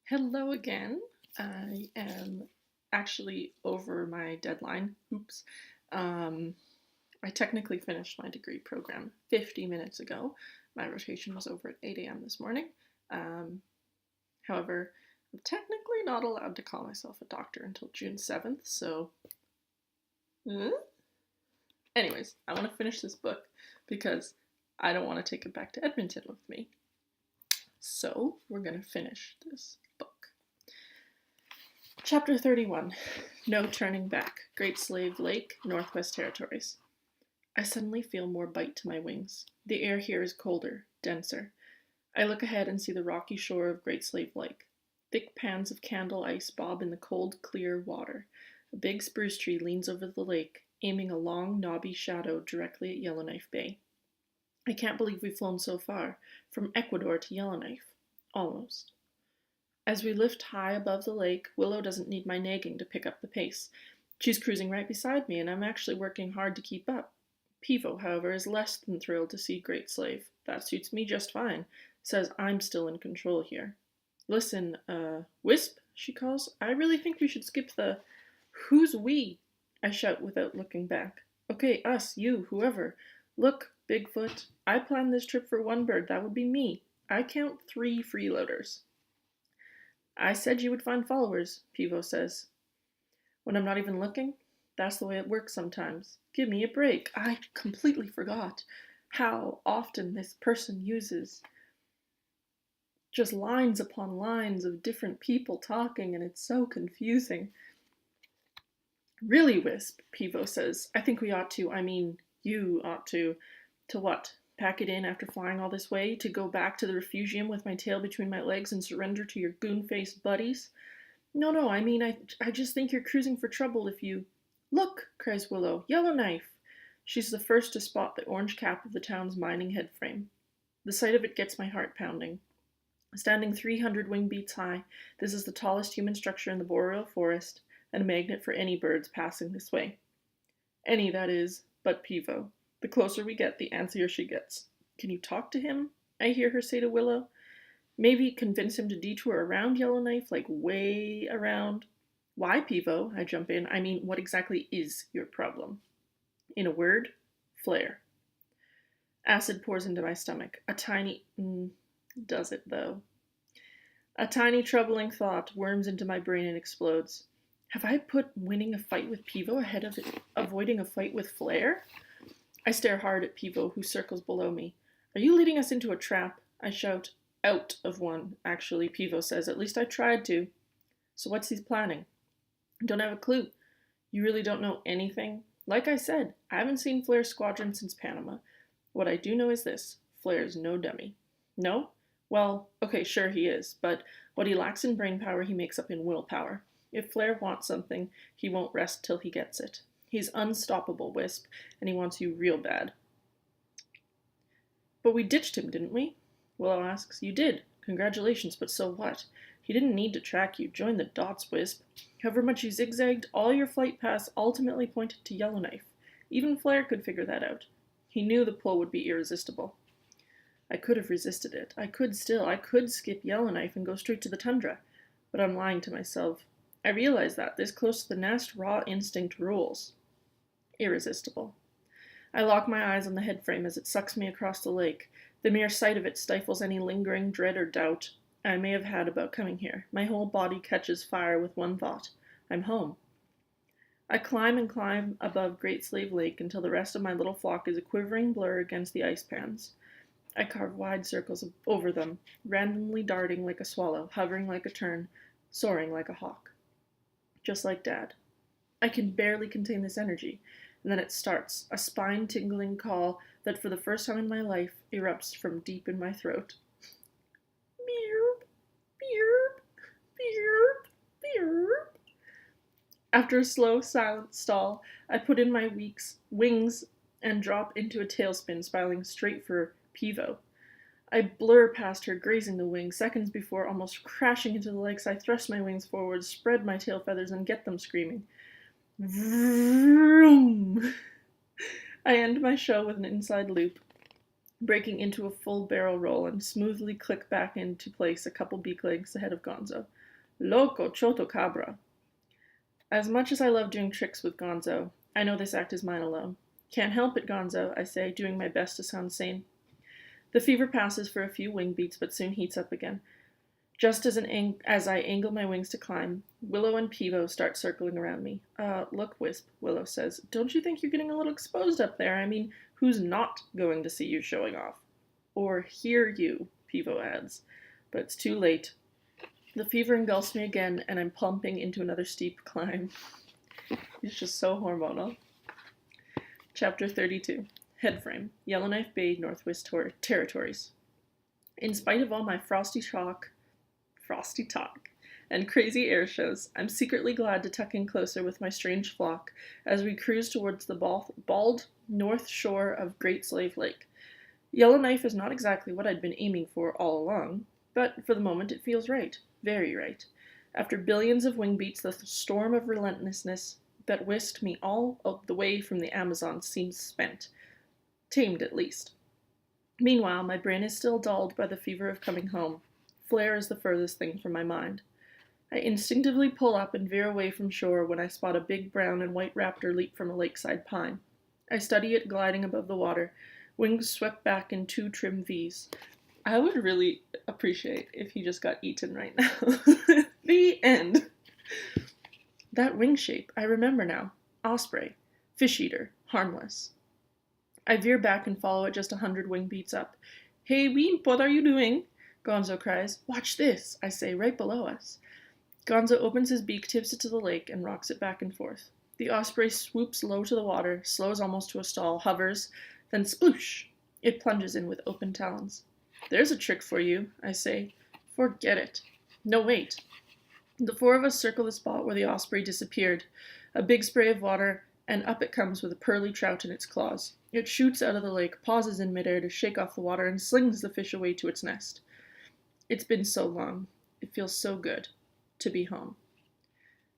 Hello again. I am actually over my deadline. Oops. Um, I technically finished my degree program 50 minutes ago. My rotation was over at 8 a.m. this morning. Um, However, I'm technically not allowed to call myself a doctor until June 7th, so. uh, Anyways, I want to finish this book because I don't want to take it back to Edmonton with me. So, we're going to finish this book. Chapter 31. No Turning Back. Great Slave Lake, Northwest Territories. I suddenly feel more bite to my wings. The air here is colder, denser. I look ahead and see the rocky shore of Great Slave Lake. Thick pans of candle ice bob in the cold, clear water. A big spruce tree leans over the lake, aiming a long, knobby shadow directly at Yellowknife Bay. I can't believe we've flown so far, from Ecuador to Yellowknife. Almost. As we lift high above the lake, Willow doesn't need my nagging to pick up the pace. She's cruising right beside me, and I'm actually working hard to keep up. Pivo, however, is less than thrilled to see Great Slave. That suits me just fine. Says I'm still in control here. Listen, Wisp, she calls. I really think we should skip the "Who's we?" I shout without looking back. Okay, us, you, whoever. Look, Bigfoot, I planned this trip for one bird. That would be me. I count 3 freeloaders. I said you would find followers, Pivo says. When I'm not even looking? That's the way it works sometimes. Give me a break. I completely forgot how often this person uses just lines upon lines of different people talking, and it's so confusing. Really, Wisp, Pivo says. I think we ought to, you ought to. To what? Pack it in after flying all this way? To go back to the refugium with my tail between my legs and surrender to your goon-faced buddies? No, I just think you're cruising for trouble if you. Look, cries Willow. Yellowknife! She's the first to spot the orange cap of the town's mining head frame. The sight of it gets my heart pounding. Standing 300 wing beats high, this is the tallest human structure in the boreal forest, and a magnet for any birds passing this way. Any, that is, but Pivo. The closer we get, the antsier she gets. Can you talk to him? I hear her say to Willow. Maybe convince him to detour around Yellowknife, like way around. Why, Pivo? I jump in. What exactly is your problem? In a word, flare. Acid pours into my stomach. Does it, though? A tiny troubling thought worms into my brain and explodes. Have I put winning a fight with Pivo ahead of avoiding a fight with Flare? I stare hard at Pivo, who circles below me. Are you leading us into a trap? I shout. Out of one, actually, Pivo says. At least I tried to. So what's he planning? Don't have a clue. You really don't know anything? Like I said, I haven't seen Flare's squadron since Panama. What I do know is this. Flare's no dummy. No? Well, okay, sure he is, but what he lacks in brain power he makes up in willpower. If Flare wants something, he won't rest till he gets it. He's unstoppable, Wisp, and he wants you real bad. But we ditched him, didn't we? Willow asks. You did. Congratulations, but so what? He didn't need to track you. Join the dots, Wisp. However much you zigzagged, all your flight paths ultimately pointed to Yellowknife. Even Flare could figure that out. He knew the pull would be irresistible. I could have resisted it. I could skip Yellowknife and go straight to the tundra. But I'm lying to myself. I realize that, this close to the nest, raw instinct rules. Irresistible. I lock my eyes on the headframe as it sucks me across the lake. The mere sight of it stifles any lingering dread or doubt I may have had about coming here. My whole body catches fire with one thought. I'm home. I climb and climb above Great Slave Lake until the rest of my little flock is a quivering blur against the ice pans. I carve wide circles over them, randomly darting like a swallow, hovering like a tern, soaring like a hawk. Just like Dad. I can barely contain this energy, and then it starts, a spine-tingling call that for the first time in my life erupts from deep in my throat. Beep, beep, beep, beep. After a slow, silent stall, I put in my wings and drop into a tailspin, spiraling straight for Pivo. I blur past her, grazing the wing. Seconds before, almost crashing into the legs, I thrust my wings forward, spread my tail feathers, and get them screaming. Vroom! I end my show with an inside loop. breaking into a full barrel roll and smoothly click back into place a couple beak legs ahead of Gonzo. Loco choto cabra. As much as I love doing tricks with Gonzo, I know this act is mine alone. Can't help it, Gonzo, I say, doing my best to sound sane. The fever passes for a few wing beats, but soon heats up again. Just as I angle my wings to climb, Willow and Pivo start circling around me. Look, Wisp, Willow says, don't you think you're getting a little exposed up there? I mean, who's not going to see you showing off? Or hear you, Pivo adds. But it's too late. The fever engulfs me again, and I'm plumping into another steep climb. It's just so hormonal. Chapter 32. Headframe, Yellowknife Bay, Northwest Territories. In spite of all my frosty talk, and crazy air shows, I'm secretly glad to tuck in closer with my strange flock as we cruise towards the bald north shore of Great Slave Lake. Yellowknife is not exactly what I'd been aiming for all along, but for the moment it feels right, very right. After billions of wing beats, the storm of relentlessness that whisked me all the way from the Amazon seems spent. Tamed, at least. Meanwhile, my brain is still dulled by the fever of coming home. Flare is the furthest thing from my mind. I instinctively pull up and veer away from shore when I spot a big brown and white raptor leap from a lakeside pine. I study it gliding above the water, wings swept back in two trim V's. I would really appreciate if he just got eaten right now. The end. That wing shape, I remember now. Osprey. Fish eater. Harmless. I veer back and follow it just 100 wing beats up. Hey, Weep, what are you doing? Gonzo cries. Watch this, I say, right below us. Gonzo opens his beak, tips it to the lake, and rocks it back and forth. The osprey swoops low to the water, slows almost to a stall, hovers, then sploosh! It plunges in with open talons. There's a trick for you, I say. Forget it. No, wait. The four of us circle the spot where the osprey disappeared. A big spray of water, and up it comes with a pearly trout in its claws. It shoots out of the lake, pauses in midair to shake off the water, and slings the fish away to its nest. It's been so long. It feels so good to be home.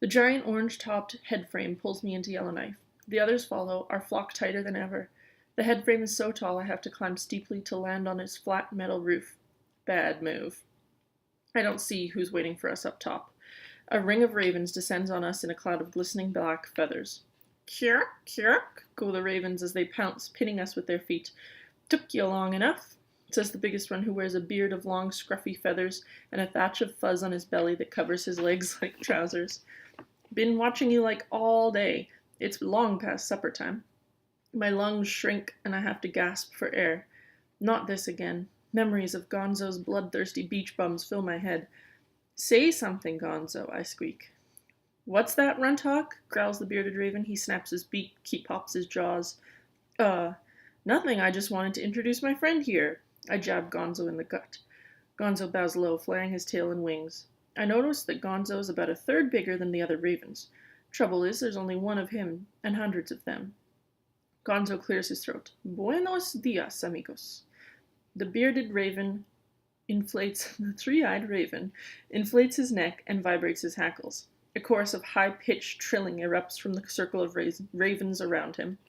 The giant orange-topped head frame pulls me into Yellowknife. The others follow, our flock tighter than ever. The head frame is so tall I have to climb steeply to land on its flat metal roof. Bad move. I don't see who's waiting for us up top. A ring of ravens descends on us in a cloud of glistening black feathers. Kirk, kirk, go the ravens as they pounce, pinning us with their feet. Took you long enough, says the biggest one, who wears a beard of long, scruffy feathers and a thatch of fuzz on his belly that covers his legs like trousers. Been watching you like all day. It's long past supper time. My lungs shrink and I have to gasp for air. Not this again. Memories of Gonzo's bloodthirsty beach bums fill my head. Say something, Gonzo, I squeak. What's that, Runthawk? Growls the bearded raven. He snaps his beak, he pops his jaws. Nothing, I just wanted to introduce my friend here. I jab Gonzo in the gut. Gonzo bows low, flaring his tail and wings. I notice that Gonzo is about a third bigger than the other ravens. Trouble is, there's only one of him, and hundreds of them. Gonzo clears his throat. Buenos dias, amigos. The bearded raven the three-eyed raven inflates his neck and vibrates his hackles. A chorus of high-pitched trilling erupts from the circle of ravens around him.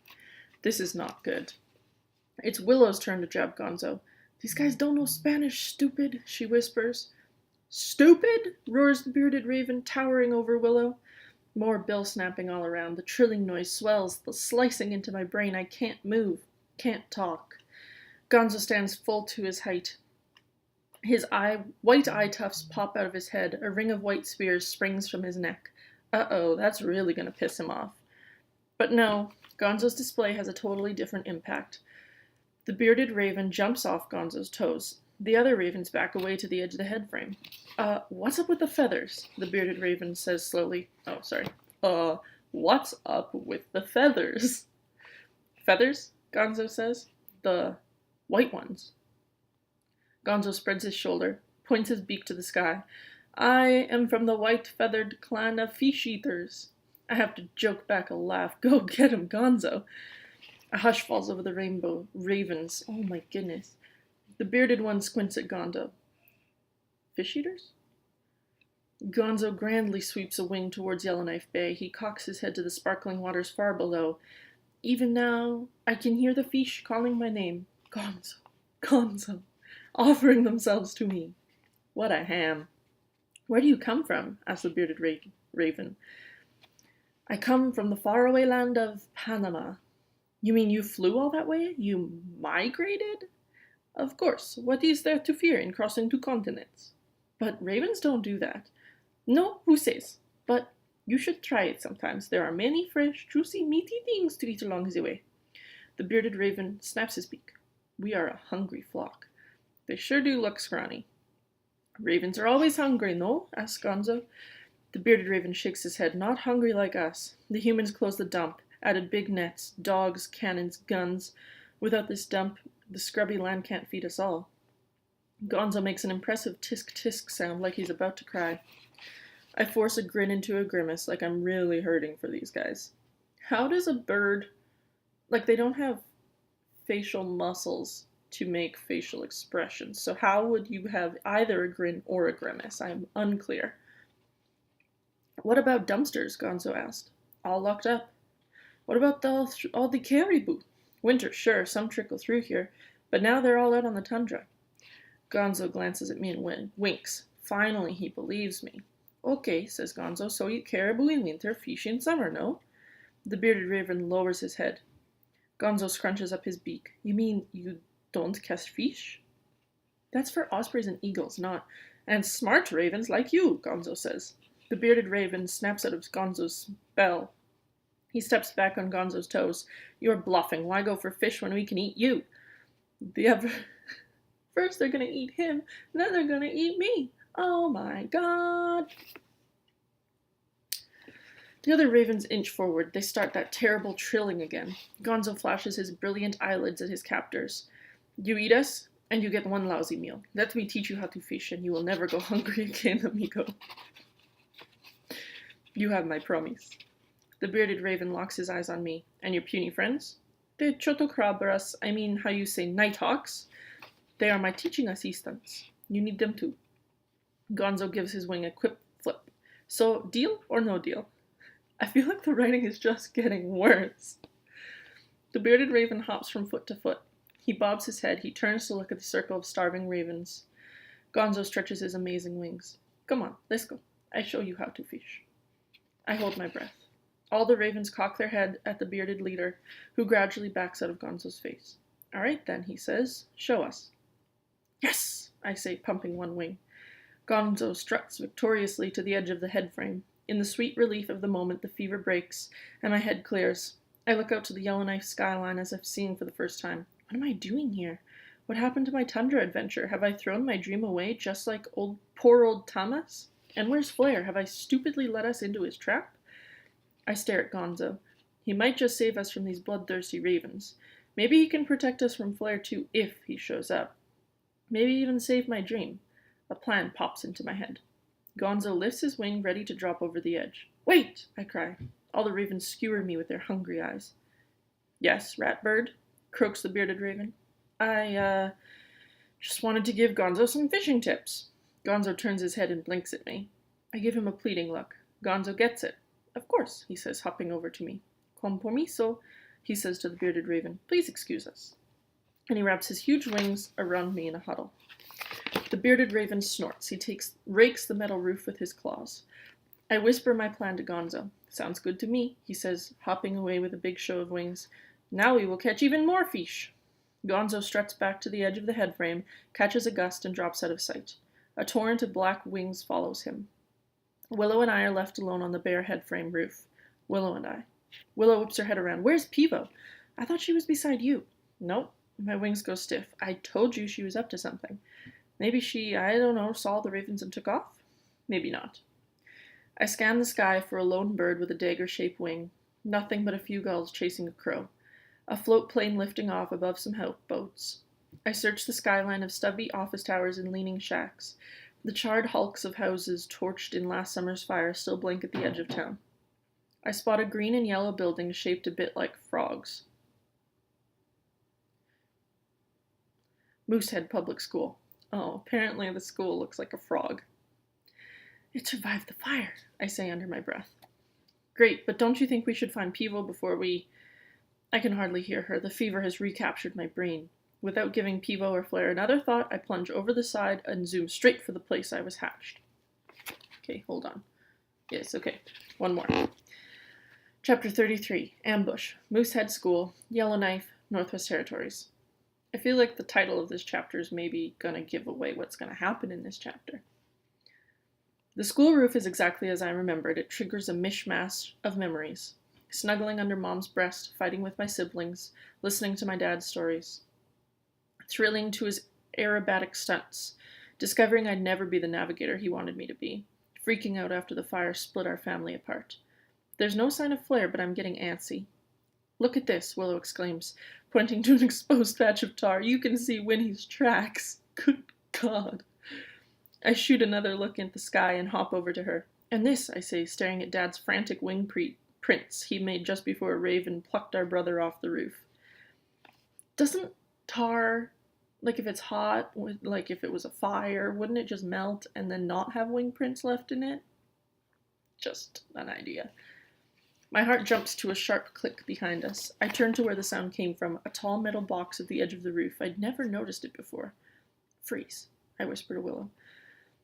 This is not good. It's Willow's turn to jab Gonzo. These guys don't know Spanish, stupid, she whispers. Stupid? Roars the bearded raven, towering over Willow. More bill snapping all around. The trilling noise swells, slicing into my brain. I can't move, can't talk. Gonzo stands full to his height. His white eye tufts pop out of his head. A ring of white spears springs from his neck. Uh-oh, that's really gonna piss him off. But no, Gonzo's display has a totally different impact. The bearded raven jumps off Gonzo's toes. The other ravens back away to the edge of the head frame. What's up with the feathers? The bearded raven says slowly. Oh, sorry. What's up with the feathers? Feathers? Gonzo says. The white ones. Gonzo spreads his shoulder, points his beak to the sky. I am from the white-feathered clan of fish-eaters. I have to joke back a laugh. Go get him, Gonzo. A hush falls over the rainbow ravens. Oh my goodness. The bearded one squints at Gonzo. Fish-eaters? Gonzo grandly sweeps a wing towards Yellowknife Bay. He cocks his head to the sparkling waters far below. Even now, I can hear the fish calling my name. Gonzo. Gonzo, offering themselves to me. What a ham. Where do you come from? Asked the bearded raven. I come from the faraway land of Panama. You mean you flew all that way? You migrated? Of course. What is there to fear in crossing two continents? But ravens don't do that. No, who says? But you should try it sometimes. There are many fresh, juicy, meaty things to eat along the way. The bearded raven snaps his beak. We are a hungry flock. They sure do look scrawny. Ravens are always hungry, no? Asked Gonzo. The bearded raven shakes his head. Not hungry like us. The humans closed the dump, added big nets, dogs, cannons, guns. Without this dump, the scrubby land can't feed us all. Gonzo makes an impressive tisk-tisk sound like he's about to cry. I force a grin into a grimace like I'm really hurting for these guys. How does a bird... Like, they don't have facial muscles to make facial expressions, so how would you have either a grin or a grimace? I'm unclear. What about dumpsters? Gonzo asked. All locked up. What about all the caribou? Winter, sure, some trickle through here, but now they're all out on the tundra. Gonzo glances at me and winks. Finally, he believes me. Okay, says Gonzo, so eat caribou in winter, fish in summer, no? The bearded raven lowers his head. Gonzo scrunches up his beak. You mean you don't catch fish? That's for ospreys and eagles, not... And smart ravens like you, Gonzo says. The bearded raven snaps out of Gonzo's spell. He steps back on Gonzo's toes. You're bluffing. Why go for fish when we can eat you? First they're gonna eat him, then they're gonna eat me. Oh my god. The other ravens inch forward. They start that terrible trilling again. Gonzo flashes his brilliant eyelids at his captors. You eat us, and you get one lousy meal. Let me teach you how to fish, and you will never go hungry again, amigo. You have my promise. The bearded raven locks his eyes on me. And your puny friends? The chotocrabras, I mean how you say nighthawks. They are my teaching assistants. You need them too. Gonzo gives his wing a quick flip. So, deal or no deal? I feel like the writing is just getting worse. The bearded raven hops from foot to foot. He bobs his head. He turns to look at the circle of starving ravens. Gonzo stretches his amazing wings. Come on, let's go. I show you how to fish. I hold my breath. All the ravens cock their head at the bearded leader, who gradually backs out of Gonzo's face. All right then, he says. Show us. Yes, I say, pumping one wing. Gonzo struts victoriously to the edge of the head frame. In the sweet relief of the moment, the fever breaks, and my head clears. I look out to the Yellowknife skyline as if seeing for the first time. What am I doing here? What happened to my tundra adventure? Have I thrown my dream away just like poor old Thomas? And where's Flair? Have I stupidly let us into his trap? I stare at Gonzo. He might just save us from these bloodthirsty ravens. Maybe he can protect us from Flair too if he shows up. Maybe even save my dream. A plan pops into my head. Gonzo lifts his wing, ready to drop over the edge. Wait! I cry. All the ravens skewer me with their hungry eyes. Yes, Ratbird, croaks the bearded raven. I, just wanted to give Gonzo some fishing tips. Gonzo turns his head and blinks at me. I give him a pleading look. Gonzo gets it. Of course, he says, hopping over to me. Con permiso, he says to the bearded raven. Please excuse us. And he wraps his huge wings around me in a huddle. The bearded raven snorts. He rakes the metal roof with his claws. I whisper my plan to Gonzo. Sounds good to me, he says, hopping away with a big show of wings. Now we will catch even more fish. Gonzo struts back to the edge of the head frame, catches a gust, and drops out of sight. A torrent of black wings follows him. Willow and I are left alone on the bare head frame roof. Willow and I. Willow whips her head around. Where's Pivo? I thought she was beside you. Nope. My wings go stiff. I told you she was up to something. Maybe she, I don't know, saw the ravens and took off? Maybe not. I scan the sky for a lone bird with a dagger-shaped wing. Nothing but a few gulls chasing a crow. A float plane lifting off above some houseboats. I search the skyline of stubby office towers and leaning shacks. The charred hulks of houses torched in last summer's fire still blink at the edge of town. I spot a green and yellow building shaped a bit like frogs. Moosehead Public School. Oh, apparently the school looks like a frog. It survived the fire, I say under my breath. Great, but don't you think we should find Pivo before we... I can hardly hear her. The fever has recaptured my brain. Without giving Pivo or Flare another thought, I plunge over the side and zoom straight for the place I was hatched. Okay, hold on. Yes, okay. One more. Chapter 33, Ambush, Moosehead School, Yellowknife, Northwest Territories. I feel like the title of this chapter is maybe gonna give away what's gonna happen in this chapter. The school roof is exactly as I remembered. It triggers a mishmash of memories. Snuggling under Mom's breast, fighting with my siblings, listening to my dad's stories. Thrilling to his aerobatic stunts, discovering I'd never be the navigator he wanted me to be, freaking out after the fire split our family apart. There's no sign of Flare, but I'm getting antsy. Look at this, Willow exclaims, pointing to an exposed patch of tar. You can see Winnie's tracks. Good God. I shoot another look at the sky and hop over to her. And this, I say, staring at Dad's frantic wing prints he made just before a raven plucked our brother off the roof. Doesn't tar, like if it's hot, like if it was a fire, wouldn't it just melt and then not have wing prints left in it? Just an idea. My heart jumps to a sharp click behind us. I turn to where the sound came from, a tall metal box at the edge of the roof. I'd never noticed it before. Freeze, I whisper to Willow.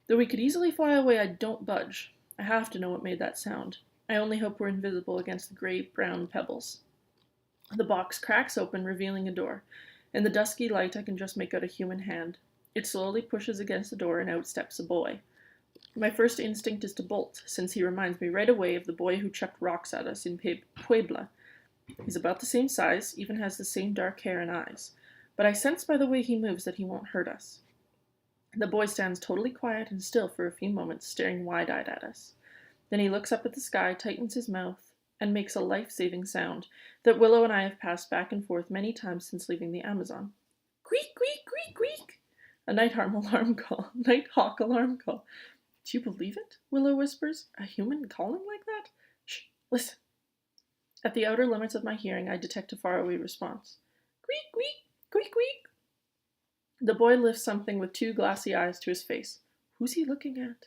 Though we could easily fly away, I don't budge. I have to know what made that sound. I only hope we're invisible against the gray-brown pebbles. The box cracks open, revealing a door. In the dusky light, I can just make out a human hand. It slowly pushes against the door, and out steps a boy. My first instinct is to bolt, since he reminds me right away of the boy who chucked rocks at us in Puebla. He's about the same size, even has the same dark hair and eyes. But I sense by the way he moves that he won't hurt us. The boy stands totally quiet and still for a few moments, staring wide-eyed at us. Then he looks up at the sky, tightens his mouth, and makes a life-saving sound that Willow and I have passed back and forth many times since leaving the Amazon. Creak, creak, creak, creak! A Nighthawk alarm call. Do you believe it? Willow whispers. A human calling like that? Shh, listen. At the outer limits of my hearing, I detect a faraway response. Creak, creak, creak, creak. The boy lifts something with two glassy eyes to his face. Who's he looking at?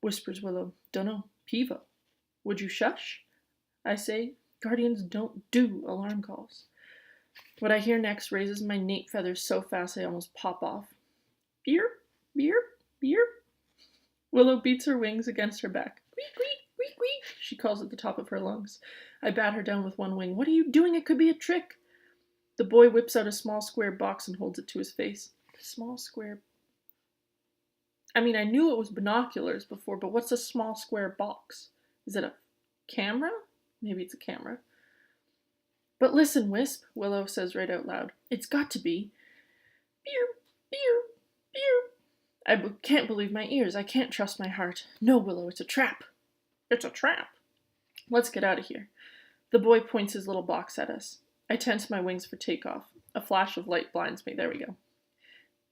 Whispers Willow. Dunno. Pivo. Would you shush? I say. Guardians don't do alarm calls. What I hear next raises my nape feathers so fast I almost pop off. Beer, beer, beer. Willow beats her wings against her back. Creak, creak, creak, creak, she calls at the top of her lungs. I bat her down with one wing. What are you doing? It could be a trick. The boy whips out a small square box and holds it to his face. A small square... I mean, I knew it was binoculars before, but what's a small square box? Is it a camera? Maybe it's a camera. But listen, Wisp, Willow says right out loud. It's got to be. Beer, beer, beer. I can't believe my ears. I can't trust my heart. No, Willow, it's a trap. It's a trap. Let's get out of here. The boy points his little box at us. I tense my wings for takeoff. A flash of light blinds me. There we go.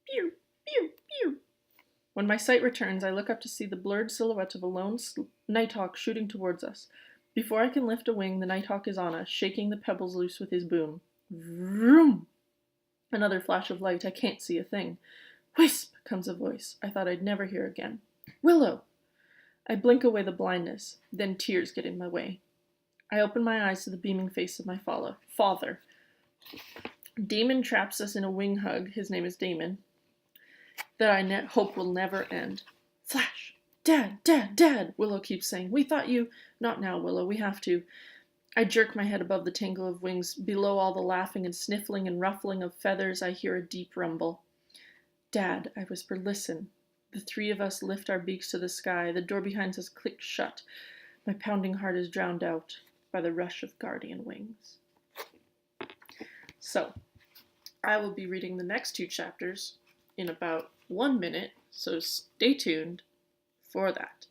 Pew, pew, pew. When my sight returns, I look up to see the blurred silhouette of a lone Nighthawk shooting towards us. Before I can lift a wing, the Nighthawk is on us, shaking the pebbles loose with his boom. Vroom! Another flash of light. I can't see a thing. Wisp! Comes a voice I thought I'd never hear again. Willow! I blink away the blindness. Then tears get in my way. I open my eyes to the beaming face of my father. Damon traps us in a wing hug. His name is Damon. That I hope will never end. Flash! Dad! Dad! Dad! Willow keeps saying. We thought you... Not now, Willow. We have to. I jerk my head above the tangle of wings. Below all the laughing and sniffling and ruffling of feathers, I hear a deep rumble. Dad, I whisper, listen. The three of us lift our beaks to the sky. The door behind us clicks shut. My pounding heart is drowned out by the rush of guardian wings. So, I will be reading the next two chapters in about 1 minute, so stay tuned for that.